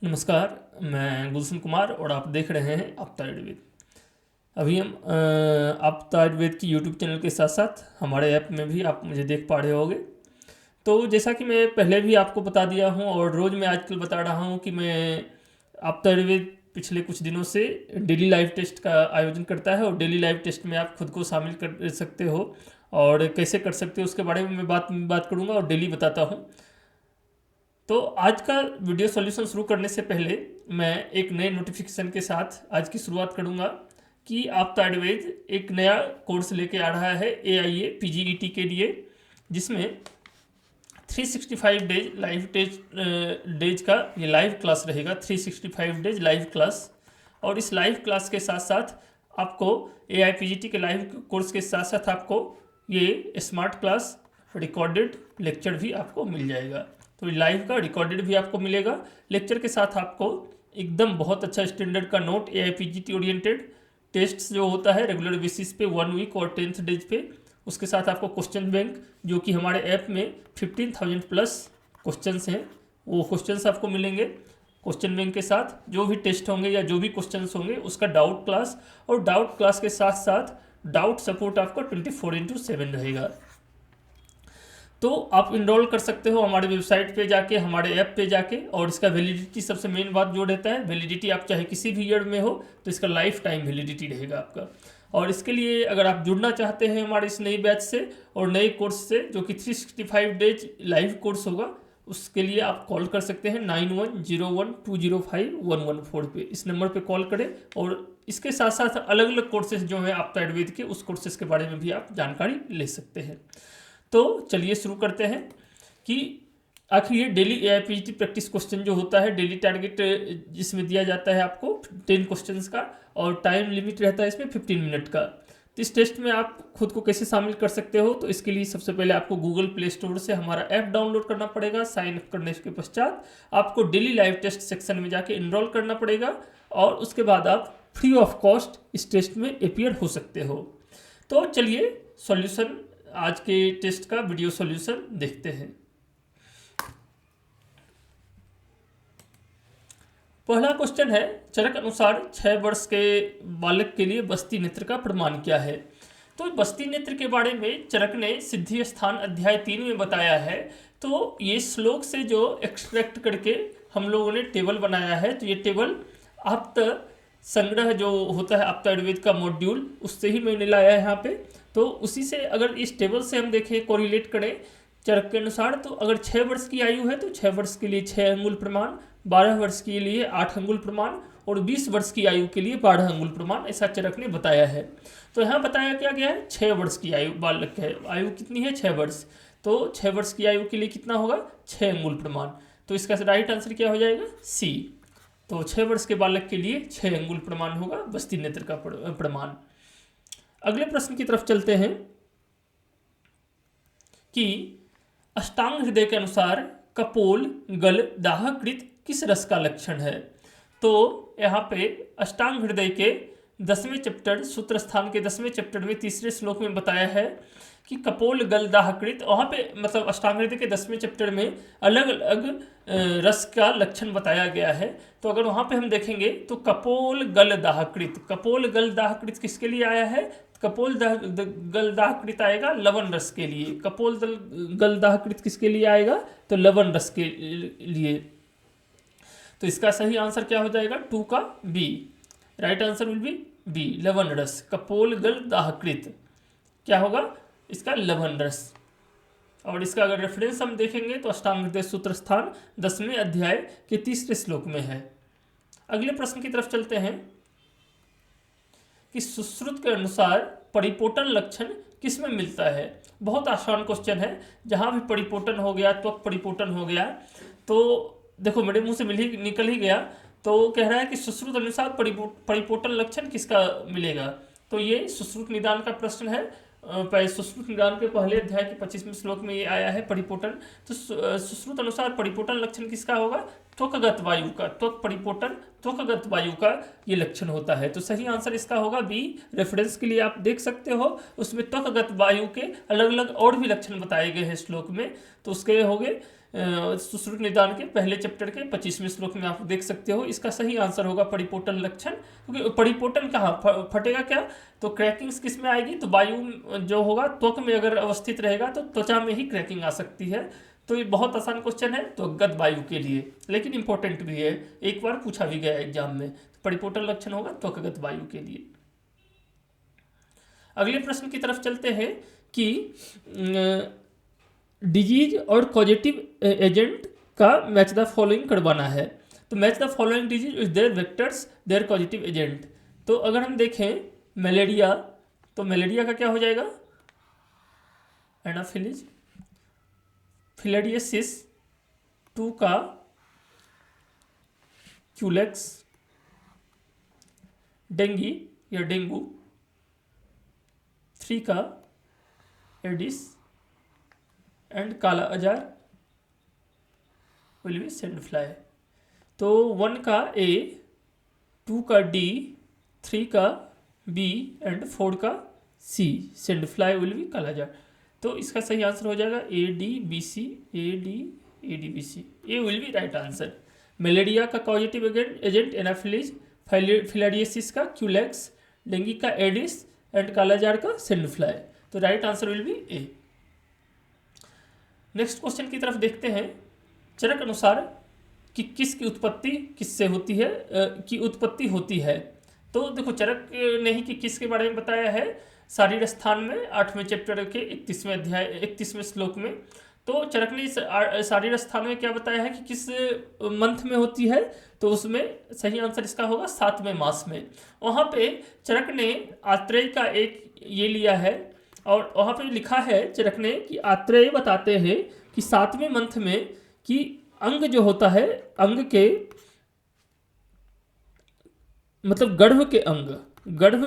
नमस्कार, मैं गुलशन कुमार और आप देख रहे हैं आपता आयुर्वेद। अभी हम आपता आयुर्वेद की यूट्यूब चैनल के साथ साथ हमारे ऐप में भी आप मुझे देख पा रहे होंगे। तो जैसा कि मैं पहले भी आपको बता दिया हूं और रोज़ मैं आजकल बता रहा हूं कि मैं आपता आयुर्वेद पिछले कुछ दिनों से डेली लाइव टेस्ट का आयोजन करता है और डेली लाइव टेस्ट में आप खुद को शामिल कर सकते हो और कैसे कर सकते हो उसके बारे में मैं बात करूँगा और डेली बताता हूँ। तो आज का वीडियो सॉल्यूशन शुरू करने से पहले मैं एक नए नोटिफिकेशन के साथ आज की शुरुआत करूंगा कि आपता आयुर्वेद एक नया कोर्स लेके आ रहा है AIA PGET के लिए, जिसमें 365 डेज लाइव डेज का ये लाइव क्लास रहेगा। 365 डेज लाइव क्लास, और इस लाइव क्लास के साथ साथ आपको AIPGT के लाइव कोर्स के साथ साथ आपको ये स्मार्ट क्लास रिकॉर्डेड लेक्चर भी आपको मिल जाएगा। तो लाइव का रिकॉर्डेड भी आपको मिलेगा, लेक्चर के साथ आपको एकदम बहुत अच्छा स्टैंडर्ड का नोट AIPGT ओरिएंटेड टेस्ट जो होता है रेगुलर बेसिस पे 1 वीक और 10th डेज पे, उसके साथ आपको क्वेश्चन बैंक जो कि हमारे ऐप में 15,000 प्लस क्वेश्चंस हैं वो क्वेश्चंस आपको मिलेंगे। क्वेश्चन बैंक के साथ जो भी टेस्ट होंगे या जो भी क्वेश्चंस होंगे उसका डाउट क्लास, और डाउट क्लास के साथ साथ डाउट सपोर्ट आपका 24/7 रहेगा। तो आप इनरोल कर सकते हो हमारे वेबसाइट पे जाके, हमारे ऐप पे जाके। और इसका वैलिडिटी सबसे मेन बात जो रहता है, वैलिडिटी आप चाहे किसी भी ईयर में हो तो इसका लाइफ टाइम वैलिडिटी रहेगा आपका। और इसके लिए अगर आप जुड़ना चाहते हैं हमारे इस नई बैच से और नए कोर्स से जो कि 365 डेज लाइव कोर्स होगा, उसके लिए आप कॉल कर सकते हैं 9101205114 पे। इस नंबर पे कॉल करें और इसके साथ साथ अलग अलग कोर्सेज जो हैं आपता आयुर्वेद के, उस कोर्सेज के बारे में भी आप जानकारी ले सकते हैं। तो चलिए शुरू करते हैं कि आखिर ये डेली AIPGT प्रैक्टिस क्वेश्चन जो होता है, डेली टारगेट जिसमें दिया जाता है आपको 10 क्वेश्चंस का, और टाइम लिमिट रहता है इसमें 15 मिनट का। तो इस टेस्ट में आप खुद को कैसे शामिल कर सकते हो, तो इसके लिए सबसे पहले आपको गूगल प्ले स्टोर से हमारा ऐप डाउनलोड करना पड़ेगा। साइन अप करने के पश्चात आपको डेली लाइव टेस्ट सेक्शन में जाके इनरोल करना पड़ेगा और उसके बाद आप फ्री ऑफ कॉस्ट इस टेस्ट में अपीयर हो सकते हो। तो चलिए सॉल्यूशन, आज के टेस्ट का वीडियो सॉल्यूशन देखते हैं। पहला क्वेश्चन है, चरक अनुसार 6 वर्ष के बालक के लिए बस्ती नेत्र का प्रमाण क्या है। तो बस्ती नेत्र के बारे में चरक ने सिद्धि स्थान अध्याय 3 में बताया है। तो ये श्लोक से जो एक्सट्रैक्ट करके हम लोगों ने टेबल बनाया है, तो ये टेबल आपता संग्रह जो होता है आपता आयुर्वेद का मॉड्यूल, उससे ही मैंने लाया है यहाँ पे। तो उसी से अगर इस टेबल से हम देखें, कोरिलेट करें चरक के अनुसार, तो अगर 6 वर्ष की आयु है तो 6 वर्ष के लिए 6 अंगुल प्रमाण, 12 वर्ष के लिए 8 अंगुल प्रमाण और 20 वर्ष की आयु के लिए 12 अंगुल प्रमाण, ऐसा चरक ने बताया है। तो यहाँ बताया क्या गया है, 6 वर्ष की आयु बालक है, आयु कितनी है 6 वर्ष, तो 6 वर्ष की आयु के लिए कितना होगा 6 अंगुल प्रमाण। तो इसका राइट आंसर क्या हो जाएगा, C। तो 6 वर्ष के बालक के लिए 6 अंगुल प्रमाण होगा बस्ती नेत्र का प्रमाण। अगले प्रश्न की तरफ चलते हैं कि अष्टांग हृदय के अनुसार कपोल गल दाहकृत किस रस का लक्षण है। तो यहाँ पे अष्टांग हृदय के 10वें चैप्टर सूत्र स्थान के 10वें चैप्टर में 3रे श्लोक में बताया है कि कपोल गल दाहकृत, वहाँ पे मतलब अष्टांग हृदय के 10वें चैप्टर में अलग अलग रस का लक्षण बताया गया है। तो अगर वहाँ पे हम देखेंगे तो कपोल गल दाहकृत, कपोल गल दाहकृत किसके लिए आया है, कपोल गल दाहकृत आएगा लवण रस के लिए। कपोल गल दाहकृत किसके लिए आएगा, तो लवण रस के लिए। तो इसका सही आंसर क्या हो जाएगा, 2 का B। Right answer will B B, लवण रस। कपोल गल दाहकृत क्या होगा, इसका लवण रस। और इसका अगर रेफरेंस हम देखेंगे तो अष्टांग हृदय सूत्र स्थान 10वें अध्याय के 3रे श्लोक में है। अगले प्रश्न की तरफ चलते हैं कि सुश्रुत के अनुसार परिपोटन लक्षण किसमें मिलता है। बहुत आसान क्वेश्चन है, जहां भी परिपोटन हो गया, त्वक परिपोटन हो गया, तो देखो मेरे मुंह से निकल ही गया। तो कह रहा है कि सुश्रुत अनुसार परिपोटन लक्षण किसका मिलेगा। तो ये सुश्रुत निदान का प्रश्न है। सुश्रुत निदान के पहले अध्याय के 25वें श्लोक में ये आया है परिपोटन। तो सुश्रुत अनुसार परिपोटन लक्षण किसका होगा, त्वकगत वायु का। त्वक परिपोटन त्वकगत वायु का ये लक्षण होता है। तो सही आंसर इसका होगा B। रेफरेंस के लिए आप देख सकते हो, उसमें त्वकगत वायु के अलग अलग और भी लक्षण बताए गए हैं श्लोक में। तो उसके हो गए सुश्रुत निदान के पहले चैप्टर के 25वें श्लोक में आप देख सकते हो। इसका सही आंसर होगा परिपोटन लक्षण, क्योंकि परिपोटन कहाँ फटेगा क्या, तो क्रैकिंग्स किस में आएगी, तो वायु जो होगा त्वक में अगर अवस्थित रहेगा तो त्वचा में ही क्रैकिंग आ सकती है। तो ये बहुत आसान क्वेश्चन है त्वकगत वायु के लिए, लेकिन इंपॉर्टेंट भी है, एक बार पूछा भी गया एग्जाम में। तो परिपोटन लक्षण होगा त्वकगत वायु के लिए। अगले प्रश्न की तरफ चलते हैं कि डिजीज और कॉजेटिव एजेंट का मैच द फॉलोइंग करवाना है। तो match the following disease is their vectors their causative agent. तो अगर हम देखें मलेरिया, तो मलेरिया का क्या हो जाएगा, एनाफिलीज, फिलारियसिस 2 का क्यूलेक्स, डेंगी या डेंगू 3 का एडिस एंड काला अजार विल बी सैंड फ्लाई। तो 1 का ए, 2 का डी, 3 का बी एंड 4 का C, sand fly will be kala azar. तो इसका सही आंसर हो जाएगा A D B C, A D B C, A will be right answer. Malaria का पॉजिटिव एजेंट एनाफिलीज, फिलारियसिस का क्यूलेक्स, डेंगू का एडिस एंड कालाजार का सैंड फ्लाई। तो right answer will be A. Next question की तरफ देखते हैं। चरक अनुसार कि किसकी उत्पत्ति किससे होती है, की उत्पत्ति होती है। तो देखो चरक ने ही कि किसके बारे में बताया है, शारीर स्थान में 8वें चैप्टर के 31वें अध्याय 31वें श्लोक में। तो चरक ने इस शारीर स्थान में क्या बताया है कि किस मंथ में होती है, तो उसमें सही आंसर इसका होगा 7वें मास में। वहाँ पे चरक ने आत्रेय का एक ये लिया है, और वहाँ पे लिखा है चरक ने कि आत्रेय बताते हैं कि 7वें मंथ में कि अंग जो होता है, अंग के मतलब गर्भ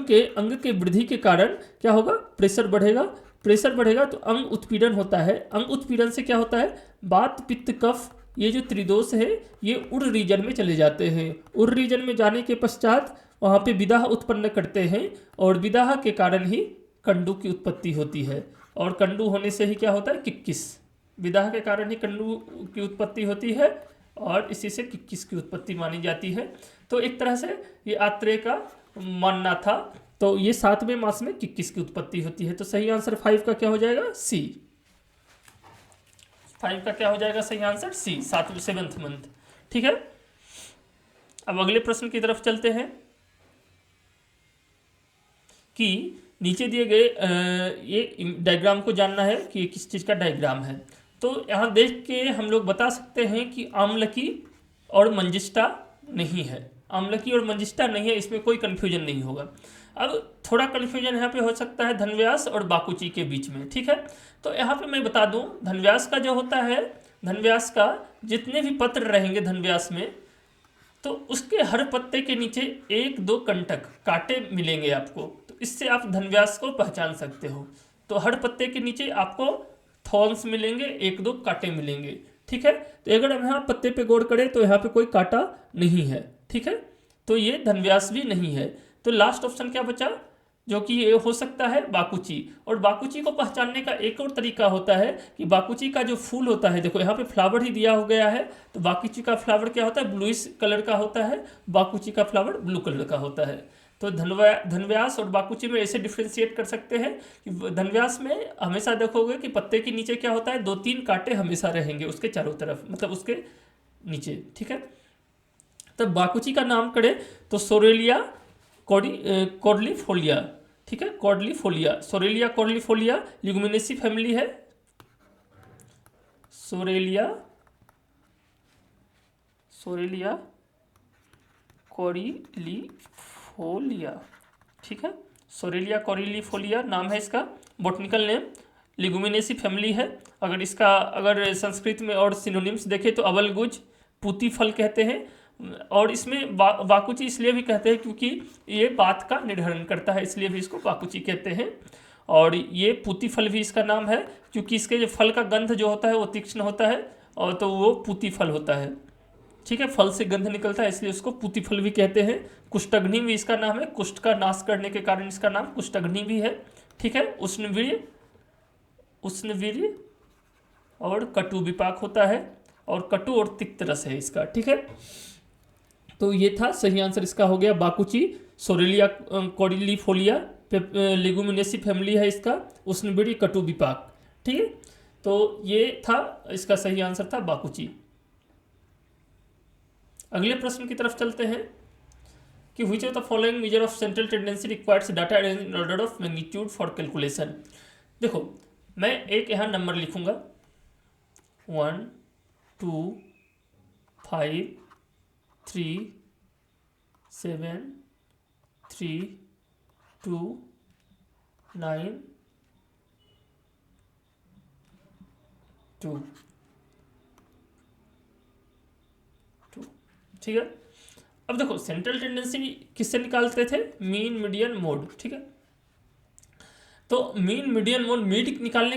के अंग के वृद्धि के कारण क्या होगा, प्रेशर बढ़ेगा तो अंग उत्पीड़न होता है। अंग उत्पीड़न से क्या होता है, वात पित्त कफ, ये जो त्रिदोष है ये उर रीजन में चले जाते हैं। उर रीजन में जाने के पश्चात वहाँ पे विदाह उत्पन्न करते हैं, और विदाह के कारण ही कंडू की उत्पत्ति होती है, और कंडू होने से ही क्या होता है, किक्किस। विदाह के कारण ही कंडू की उत्पत्ति होती है, और इसी से किक्किस की उत्पत्ति मानी जाती है। तो एक तरह से ये आत्रेय का मानना था। तो ये 7वें मास में किक्किस की उत्पत्ति होती है। तो सही आंसर 5 का क्या हो जाएगा, सी। 5 का क्या हो जाएगा सही आंसर, सी, 7वें मंथ। ठीक है, अब अगले प्रश्न की तरफ चलते हैं कि नीचे दिए गए ये डायग्राम को जानना है कि ये किस चीज़ का डायग्राम है। तो यहाँ देख के हम लोग बता सकते हैं कि आम्लकी और मंजिष्ठा नहीं है, आम्लकी और मंजिष्ठा नहीं है, इसमें कोई कन्फ्यूजन नहीं होगा। अब थोड़ा कन्फ्यूजन यहाँ पे हो सकता है धनव्यास और बाकुची के बीच में। ठीक है, तो यहाँ पे मैं बता दूँ, धनव्यास का जो होता है, धनव्यास का जितने भी पत्र रहेंगे धनव्यास में, तो उसके हर पत्ते के नीचे 1-2 कंटक कांटे मिलेंगे आपको। तो इससे आप धनव्यास को पहचान सकते हो। तो हर पत्ते के नीचे आपको थॉर्न्स मिलेंगे, 1-2 कांटे मिलेंगे। ठीक है, तो अगर हम यहाँ पत्ते पे गौर करें तो यहाँ पे कोई कांटा नहीं है। ठीक है, तो ये धनव्यास भी नहीं है। तो लास्ट ऑप्शन क्या बचा, जो कि ये हो सकता है बाकुची। और बाकुची को पहचानने का एक और तरीका होता है कि बाकुची का जो फूल होता है, देखो यहाँ पे फ्लावर ही दिया हो गया है, तो बाकुची का फ्लावर क्या होता है, ब्लूइश कलर का होता है, बाकुची का फ्लावर ब्लू कलर का होता है। तो धनव्यास और बाकुची में ऐसे डिफ्रेंशिएट कर सकते हैं कि धनव्यास में हमेशा देखोगे कि पत्ते के नीचे क्या होता है, 2-3 कांटे हमेशा रहेंगे उसके चारों तरफ, मतलब उसके नीचे। ठीक है, तब बाकुची का नाम करें तो सोरेलिया कॉर्डिलिफोलिया। ठीक है, कॉर्डिलिफोलिया, सोरेलिया कॉर्डिलिफोलिया ल्यूमिनेसी फैमिली है, सोरेलिया कॉर्डिलिफोलिया। ठीक है, सोरेलिया कॉर्डिलिफोलिया नाम है इसका, बॉटनिकल नेम, लिगुमिनेसी फैमिली है। अगर संस्कृत में और सिनोनिम्स देखें तो अवलगुज, पूती फल कहते हैं। और इसमें बाकुची इसलिए भी कहते हैं क्योंकि ये बात का निर्धारण करता है, इसलिए भी इसको बाकुची कहते हैं। और ये पूती फल भी इसका नाम है क्योंकि इसके जो फल का गंध जो होता है वो तीक्ष्ण होता है, और तो वो पूती फल होता है। ठीक है, फल से गंध निकलता है, इसलिए उसको पूती फल भी कहते हैं। कुष्ठग्नि भी इसका नाम है, कुष्ठ का नाश करने के कारण इसका नाम कुष्ठग्नि भी है। ठीक है, उष्णवीर्य और कटु विपाक होता है, और कटु और तिक्त रस है इसका, ठीक है। तो ये था सही आंसर, इसका हो गया बाकुची, सोरेलिया कॉर्डिलीफोलिया, लेगुमिनेसी फैमिली है इसका, उष्णबीड़ी कटु विपाक, ठीक है। तो ये था, इसका सही आंसर था बाकुची। अगले प्रश्न की तरफ चलते हैं कि which of the following measure of central tendency requires data arrange in order of magnitude for calculation. देखो मैं एक यहाँ नंबर लिखूंगा 1 2 5 3 7 3 2 9 2, ठीक है। अब देखो सेंट्रल टेंडेंसी किससे निकालते थे, मीन मीडियन मोड, ठीक है। तो मीन मीडियन मोड, मीन निकालने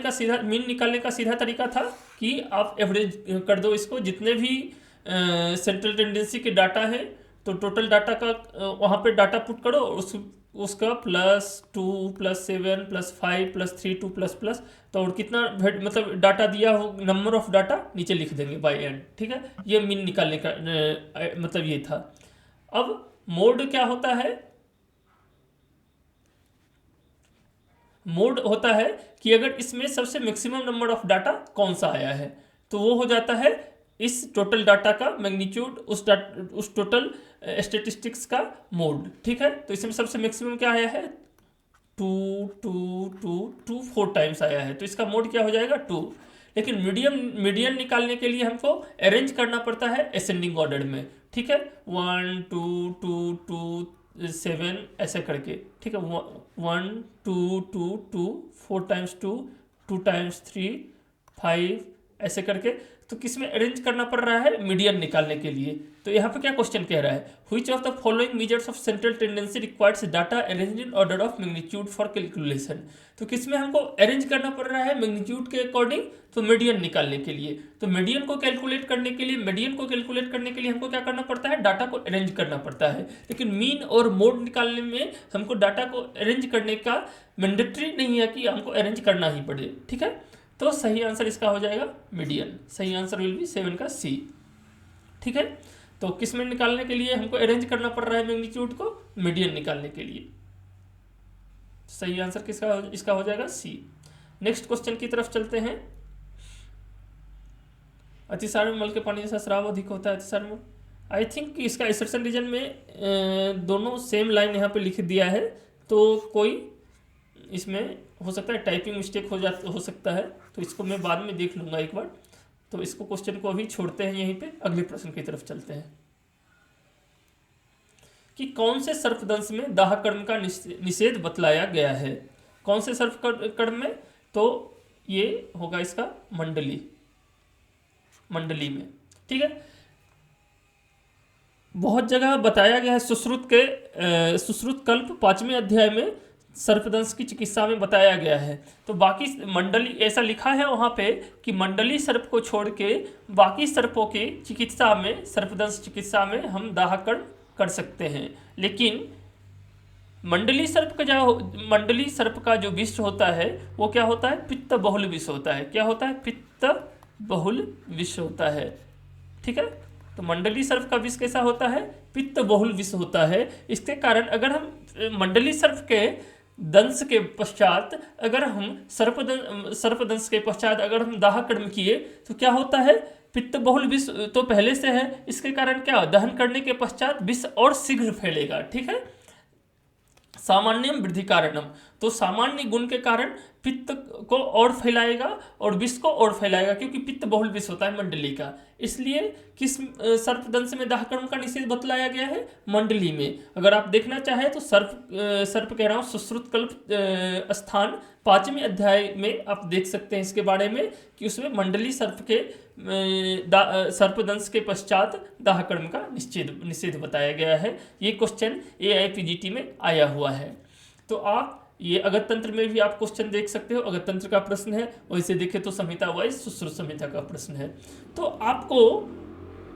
का सीधा तरीका था कि आप एवरेज कर दो इसको, जितने भी सेंट्रल टेंडेंसी के डाटा है तो टोटल डाटा का वहाँ पे डाटा पुट करो, उसका +2 +7 +5 +3 2 ++, तो और कितना मतलब डाटा दिया हो, नंबर ऑफ डाटा नीचे लिख देंगे बाय एंड, ठीक है। ये मीन निकालने का मतलब ये था। अब मोड क्या होता है, मोड होता है कि अगर इसमें सबसे मैक्सिमम नंबर ऑफ डाटा कौन सा आया है, तो वो हो जाता है इस टोटल डाटा का मैग्नीट्यूड, उस टोटल स्टेटिस्टिक्स का मोड, ठीक है। तो इसमें सबसे मैक्सिमम क्या आया है 2 2 2 2 4 टाइम्स आया है, तो इसका मोड क्या हो जाएगा 2। लेकिन मीडियन निकालने के लिए हमको अरेंज करना पड़ता है असेंडिंग ऑर्डर में, ठीक है, 1 2 2 2 7 ऐसे करके, ठीक है, 1 2 2 2 4 टाइम्स 2 2 टाइम्स 3 5 ऐसे करके, तो किस में अरेंज करना पड़ रहा है, मीडियन निकालने के लिए। तो यहाँ पे क्या क्वेश्चन कह रहा है, which of the following measures of central tendency requires data arrange in order of magnitude for calculation. तो किस में हमको अरेंज करना पड़ रहा है मैग्नीट्यूड के अकॉर्डिंग, तो मीडियन निकालने के लिए। तो मीडियन को कैलकुलेट करने के लिए हमको क्या करना पड़ता है, डाटा को अरेंज करना पड़ता है। लेकिन मीन और मोड निकालने में हमको डाटा को अरेंज करने का मैंडेटरी नहीं है कि हमको अरेंज करना ही पड़े, ठीक है। तो सही आंसर इसका हो जाएगा मीडियन, सही आंसर विल बी 7 का सी, ठीक है। तो किस में निकालने के लिए हमको अरेंज करना पड़ रहा है मैग्नीट्यूड को, मीडियन निकालने के लिए। सही आंसर किसका इसका हो जाएगा सी। नेक्स्ट क्वेश्चन की तरफ चलते हैं। अतिसार में मल के पानी जैसा स्राव अधिक होता है, अतिसार में आई थिंक कि इसका एसर्शन रीजन में दोनों सेम लाइन यहाँ पे लिख दिया है, तो कोई इसमें हो सकता है टाइपिंग मिस्टेक हो सकता है, तो इसको मैं बाद में देख लूँगा एक बार। तो इसको क्वेश्चन को अभी छोड़ते हैं यहीं पे, अगले प्रश्न की तरफ चलते हैं कि कौन से सर्पदंश में दाह कर्म का निषेध बतलाया गया है। कौन से सर्प कर्म में, तो ये होगा इसका मंडली में, ठीक है। बहुत जगह बताया गया है, सुश्रुत कल्प 5वें अध्याय में सर्पदंश की चिकित्सा में बताया गया है। तो बाकी मंडली ऐसा लिखा है वहाँ पे कि मंडली सर्प को छोड़ के बाकी सर्पों की चिकित्सा में, सर्पदंश चिकित्सा में हम दाहकर्म कर सकते हैं। लेकिन मंडली सर्प का जो विष होता है वो क्या होता है, पित्त बहुल विष होता है। क्या होता है, पित्त बहुल विष होता है, ठीक है। तो मंडली सर्प का विष कैसा होता है, पित्त बहुल विष होता है। इसके कारण अगर हम मंडली सर्प के दंश के पश्चात अगर हम सर्पदंश के पश्चात अगर हम दाह कर्म किए तो क्या होता है, पित्त बहुल विष तो पहले से है, इसके कारण क्या, दहन करने के पश्चात विष और शीघ्र फैलेगा, ठीक है। सामान्यम वृद्धि कारणम, तो सामान्य गुण के कारण पित्त को और फैलाएगा और विष को और फैलाएगा, क्योंकि पित्त बहुल विष होता है मंडली का। इसलिए किस सर्पदंश में दाहकर्म का निषेध बतलाया गया है, मंडली में। अगर आप देखना चाहें तो सर्प कह रहा हूँ, सुश्रुत कल्प स्थान 5वें अध्याय में आप देख सकते हैं इसके बारे में, कि उसमें मंडली सर्प के सर्पदंश के पश्चात दाहकर्म का निषेध बताया गया है। ये क्वेश्चन AIPGT में आया हुआ है। तो आप ये अगतंत्र में भी आप क्वेश्चन देख सकते हो, अगतंत्र का प्रश्न है, वैसे देखें तो संहिता वाइज सुश्रुत संहिता का प्रश्न है। तो आपको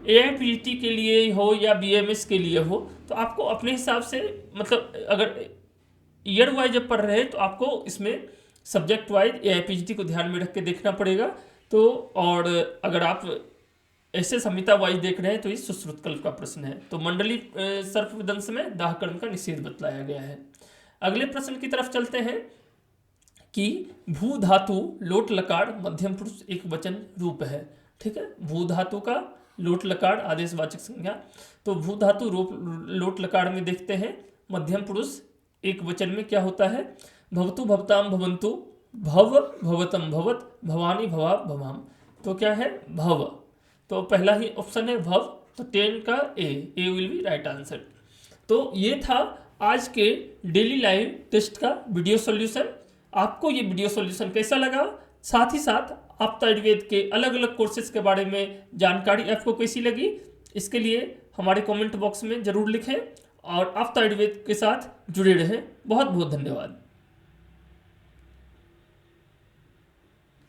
AIPGT के लिए हो या BMS के लिए हो, तो आपको अपने हिसाब से, मतलब अगर ईयर वाइज जब पढ़ रहे हैं तो आपको इसमें सब्जेक्ट वाइज AIPGT को ध्यान में रख के देखना पड़ेगा। तो और अगर आप ऐसे संहिता वाइज देख रहे हैं तो ये सुश्रुतकल्प का प्रश्न है। तो मंडली सर्पदंश में दाह कर्म का निषेध बतलाया गया है। अगले प्रश्न की तरफ चलते हैं कि भू धातु लोट लकार मध्यम पुरुष एक वचन रूप है। ठीक है, भू धातु का लोट लकार आदेशवाचक संज्ञा। तो भू धातु लोट लकार में देखते हैं मध्यम पुरुष एक वचन में क्या होता है, भवतु भवताम भवंतु, भव भवतम भवत, भवानी भवा भवाम। तो क्या है, भव। तो पहला ही ऑप्शन है भव, तो 10 का ए विल बी राइट आंसर। तो ये था आज के डेली लाइव टेस्ट का वीडियो सॉल्यूशन। आपको ये वीडियो सॉल्यूशन कैसा लगा, साथ ही साथ आपता आयुर्वेद के अलग अलग कोर्सेज के बारे में जानकारी आपको कैसी लगी, इसके लिए हमारे कमेंट बॉक्स में ज़रूर लिखें और आपता आयुर्वेद के साथ जुड़े रहें। बहुत बहुत धन्यवाद।